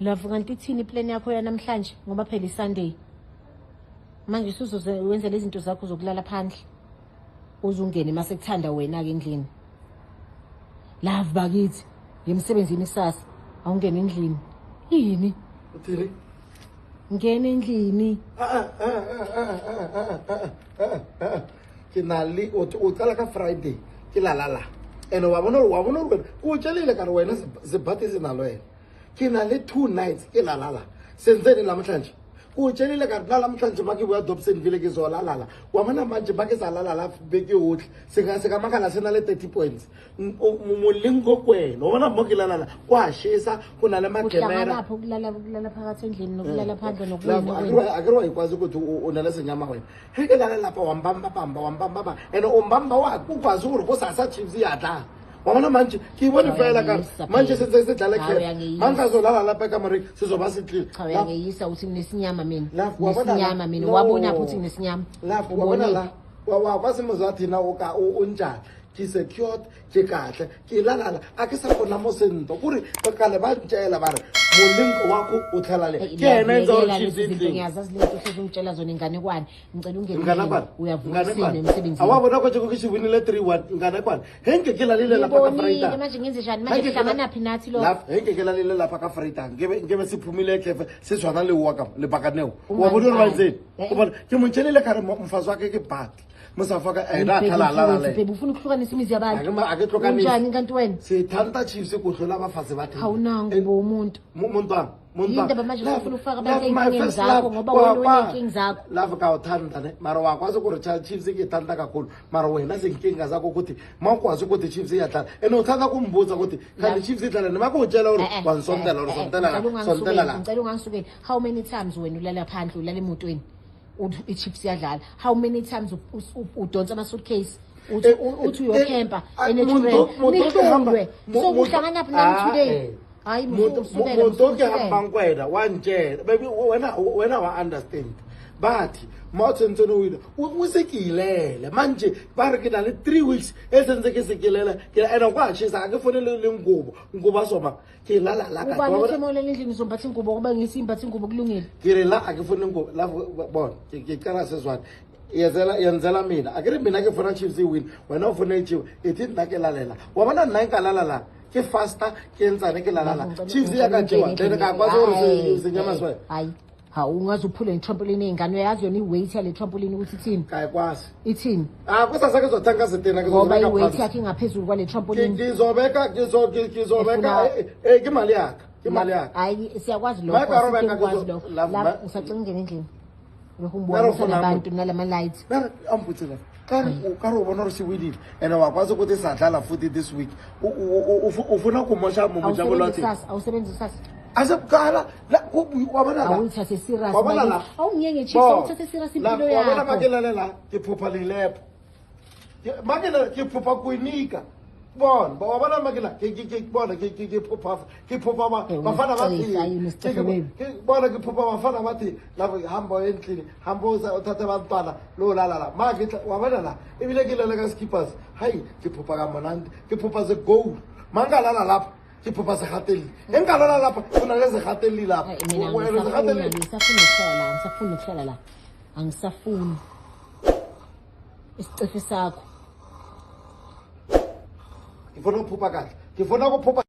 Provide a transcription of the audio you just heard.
Love kanti ithini plan yakho yanamhlanje ngoba phela iSunday. Manje usuzoze wenza lezi zinto zakho zokulala phandle. Uzungene mase kuthanda wena ke endlini. Love bakithi, ngemsebenzini isasa, awungene endlini. Yini? Uthini? Ngene endlini. Ke na le o tsala ka Friday ke la ene wa bona wena o tšelile ka re wena se bate se na lo wena ke na le 2 nights ke la senzeni namhlanje o tšelile ka la namhlanje ba ke boya Dobson vile ke zo la wa bona manje ba ke sa la beke otlhe se ka makala se na le 30 points molingo kwena o bona mo ke la kwa shesa go na le magemera ukulala phakathi endlini nokulala phandle nokulala akere wa ikwazi ukuthi o na le senyama wena he ke la lapha wambamba ene umbamba wa ukwazi gore go sasa Chiefs ya tla wa bona manje ke bone fela ka manje se dlala ke manje zo la lapha ka mari sizoba sitlile cha uyangeyisa uthi nesinyama mina nesinyama mina wabona futhi nesinyama lapho wabona la wa kwasimuzwa thina o njani ke secured ke kahle ke lalala a ke sa bona mo sento kuri ka le ba ntshela ba re molingo wakho o tlhalale ke ena enza uri Chiefs ngiyazazi lento sezongitshela zona ingane kwani ngicela ungene uyavuka emsebenzini awabona konje ukuthi winile 3-1 ingane kwani henke ke lalile lapha ka Friday manje ngenze njani manje hlangana phi nathi lo lapha henke ke lalile lapha ka Friday ngebe siphumile ekhefe siswana le waka le bakaneo wa bona uri banzeni ubona ke montshele ka re mfazi wakhe ke bati musafaka ena thalala le ufuna ukuhlukanisa imizi yabantu ake hlukanisa unjani kanti wena sithanda Chiefs kudlula abafazi bathi awunangu umuntu Mundwa manje ufuna ufaka abantu enkingeni zakho ngoba wena unenkingi zakho love ka uthanda ne mara wakwazi ukuri Chiefs ke thanda kakhulu mara wena zinkinga zakho ukuthi mawukwazi ukuthi Chiefs iyadlala ene uthanda kumbuza ukuthi kanti Chiefs idlala nema kutshela uri wansomtela ngicela ungangisukeli how many times wena ulala phandle ulala emotweni iChiefs yadlala how many times udonsa ama suitcase uthi uyocamper enetrain nihlulwe so kuhlangana phi nami today hayi umuntu ke hamba kwena wanje baby wena wa understand bathi mawutsentse no wina usekilele manje ba re ke na le 3 weeks esentse ke sekelela ke ena kwa tshisa ake fonele le ngubo soma ke la ka ba re mo le ndlini sombathi ngubo ngoba ngisimbathi ngubo kulungile ke re la ake fonele ngubo la bona ke qala sezwana yenzela mina akere mina ke fona Chiefs win wena ufona Chiefs ethi nna ke lalela wa bona nna nka la ke faster ke ntsane ke la Chiefs ya ka tsewa then ka kwazi gore senyama swa hayi ha ungazuphula itrampoline ingane yazi yona iweight yale trampoline ukuthi ithini kai kwazi ithini kusasa ke zothanga zitena ke ngoba iweight yakhe ingaphezulu kwale trampoline ngizobeka ke mali yakhe hayi siyakwazi lokho la usacinga ngene endlini lokumbona nabantu nalama lights ambutsela ka re o bona re se wedile ene wa kwazi ukuthi sadlala futhi this week ufuna kumosha mojabolo wathi awusebenzi sasa asebukala la wabona la awuthathe serious awungiyenge Chiefs awuthathe serious impilo yakho wabona makelalela ke phupha lilepo makela ke phupha kuinika bona wabona makela ke bona ke phupha bafana bathi bona ke phupha bafana bathi lapho hamba endlini hamba uthathe abantwana lo la manje wabona la ibile ke lela ka skippers hayi ke phupha ka monandi ke phupha ze goal mangalala lapha ke phupha se gateli engalala lapha kuna le se gateli lapha wena se gateli ngisafuna ukuhlala la angisafuni isicefe sakho ngifuna ukuphupha kahle ngifuna ukuphupha